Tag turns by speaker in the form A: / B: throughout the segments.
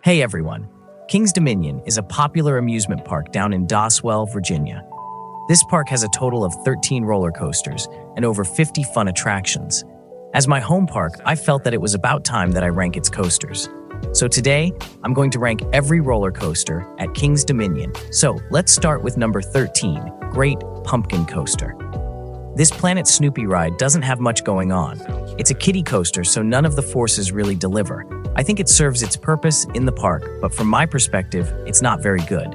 A: Hey everyone, King's Dominion is a popular amusement park down in Doswell, Virginia. This park has a total of 13 roller coasters and over 50 fun attractions. As my home park, I felt that it was about time that I rank its coasters. So today, I'm going to rank every roller coaster at King's Dominion. So let's start with number 13, Great Pumpkin Coaster. This Planet Snoopy ride doesn't have much going on. It's a kiddie coaster, so none of the forces really deliver. I think it serves its purpose in the park, but from my perspective, it's not very good.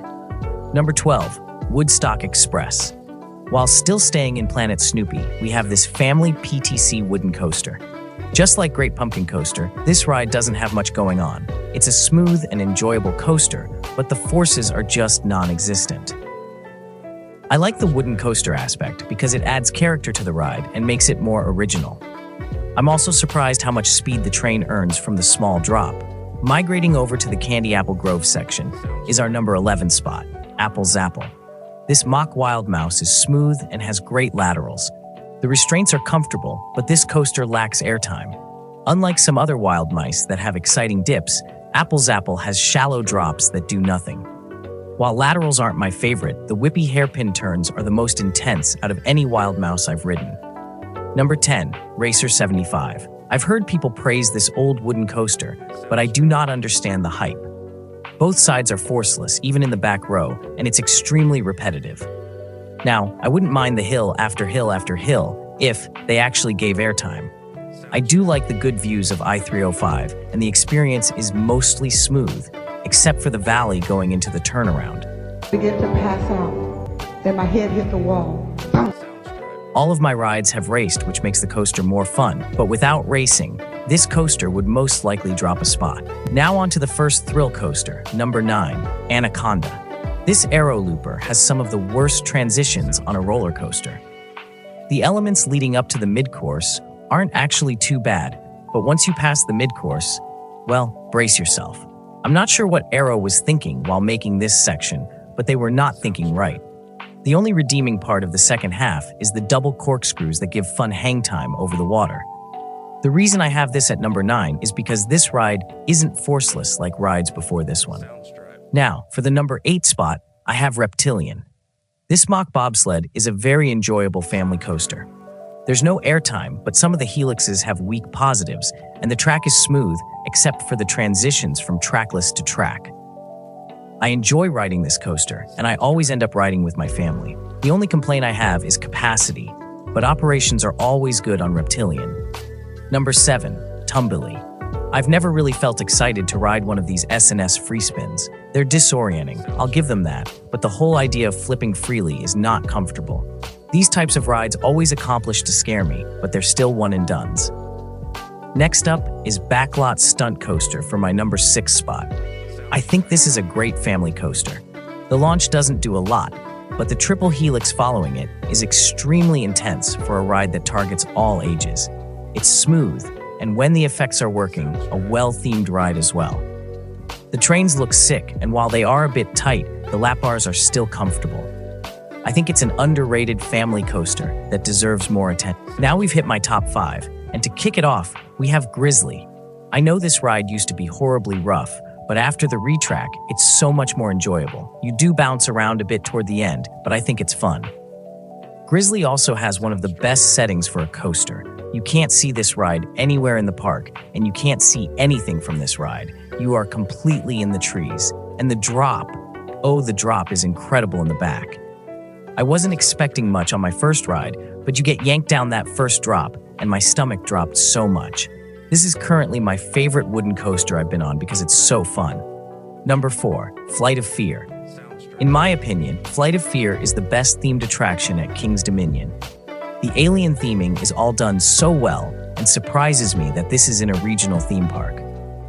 A: Number 12, Woodstock Express. While still staying in Planet Snoopy, we have this family PTC wooden coaster. Just like Great Pumpkin Coaster, this ride doesn't have much going on. It's a smooth and enjoyable coaster, but the forces are just non-existent. I like the wooden coaster aspect because it adds character to the ride and makes it more original. I'm also surprised how much speed the train earns from the small drop. Migrating over to the Candy Apple Grove section is our number 11 spot, Apple Zapple. This mock wild mouse is smooth and has great laterals. The restraints are comfortable, but this coaster lacks airtime. Unlike some other wild mice that have exciting dips, Apple Zapple has shallow drops that do nothing. While laterals aren't my favorite, the whippy hairpin turns are the most intense out of any wild mouse I've ridden. Number 10, Racer 75. I've heard people praise this old wooden coaster, but I do not understand the hype. Both sides are forceless, even in the back row, and it's extremely repetitive. Now, I wouldn't mind the hill after hill after hill if they actually gave airtime. I do like the good views of I-305, and the experience is mostly smooth, except for the valley going into the turnaround.
B: Begin to pass out, then my head hit the wall.
A: All of my rides have raced, which makes the coaster more fun, but without racing, this coaster would most likely drop a spot. Now on to the first thrill coaster, number 9, Anaconda. This aero looper has some of the worst transitions on a roller coaster. The elements leading up to the mid-course aren't actually too bad, but once you pass the mid-course, well, brace yourself. I'm not sure what Aero was thinking while making this section, but they were not thinking right. The only redeeming part of the second half is the double corkscrews that give fun hang time over the water. The reason I have this at number 9 is because this ride isn't forceless like rides before this one. Now, for the number 8 spot, I have Reptilian. This mock bobsled is a very enjoyable family coaster. There's no airtime, but some of the helixes have weak positives, and the track is smooth except for the transitions from trackless to track. I enjoy riding this coaster, and I always end up riding with my family. The only complaint I have is capacity, but operations are always good on Reptilian. Number 7, Tumbili. I've never really felt excited to ride one of these S&S free spins. They're disorienting, I'll give them that, but the whole idea of flipping freely is not comfortable. These types of rides always accomplish to scare me, but they're still one and dones. Next up is Backlot Stunt Coaster for my number 6 spot. I think this is a great family coaster. The launch doesn't do a lot, but the triple helix following it is extremely intense for a ride that targets all ages. It's smooth, and when the effects are working, a well-themed ride as well. The trains look sick, and while they are a bit tight, the lap bars are still comfortable. I think it's an underrated family coaster that deserves more attention. Now we've hit my top 5, and to kick it off, we have Grizzly. I know this ride used to be horribly rough, but after the retrack, it's so much more enjoyable. You do bounce around a bit toward the end, but I think it's fun. Grizzly also has one of the best settings for a coaster. You can't see this ride anywhere in the park, and you can't see anything from this ride. You are completely in the trees. And the drop is incredible in the back. I wasn't expecting much on my first ride, but you get yanked down that first drop, and my stomach dropped so much. This is currently my favorite wooden coaster I've been on because it's so fun. Number 4, Flight of Fear. In my opinion, Flight of Fear is the best themed attraction at King's Dominion. The alien theming is all done so well and surprises me that this is in a regional theme park.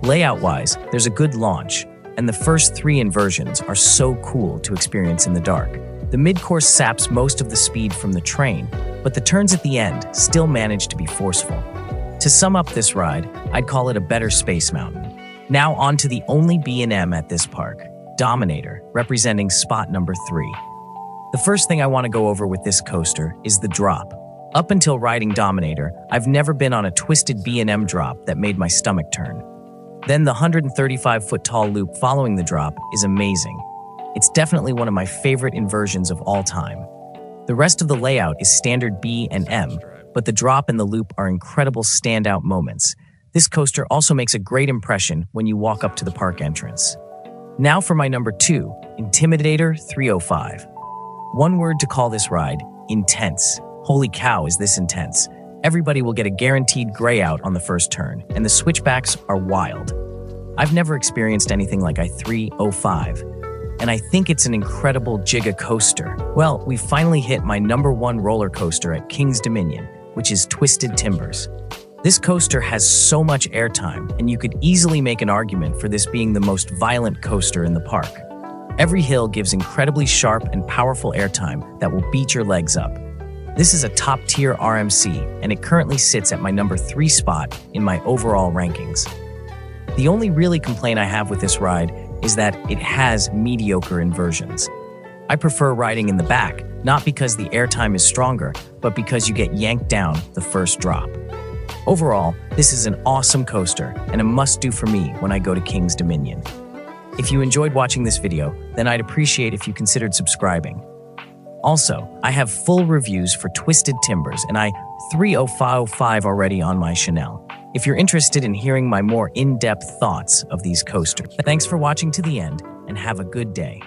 A: Layout-wise, there's a good launch, and the first 3 inversions are so cool to experience in the dark. The mid-course saps most of the speed from the train, but the turns at the end still manage to be forceful. To sum up this ride, I'd call it a better Space Mountain. Now on to the only B&M at this park, Dominator, representing spot number 3. The first thing I want to go over with this coaster is the drop. Up until riding Dominator, I've never been on a twisted B&M drop that made my stomach turn. Then the 135-foot tall loop following the drop is amazing. It's definitely one of my favorite inversions of all time. The rest of the layout is standard B and M, but the drop and the loop are incredible standout moments. This coaster also makes a great impression when you walk up to the park entrance. Now for my number 2, Intimidator 305. One word to call this ride: intense. Holy cow, is this intense. Everybody will get a guaranteed gray out on the first turn, and the switchbacks are wild. I've never experienced anything like I-305, and I think it's an incredible giga coaster. Well, we finally hit my number 1 roller coaster at King's Dominion, which is Twisted Timbers. This coaster has so much airtime, and you could easily make an argument for this being the most violent coaster in the park. Every hill gives incredibly sharp and powerful airtime that will beat your legs up. This is a top-tier RMC, and it currently sits at my number 3 spot in my overall rankings. The only really complaint I have with this ride is that it has mediocre inversions. I prefer riding in the back, not because the airtime is stronger, but because you get yanked down the first drop. Overall, this is an awesome coaster and a must-do for me when I go to King's Dominion. If you enjoyed watching this video, then I'd appreciate if you considered subscribing. Also, I have full reviews for Twisted Timbers and I-305 already on my channel, if you're interested in hearing my more in-depth thoughts of these coasters. Thanks for watching to the end, and have a good day.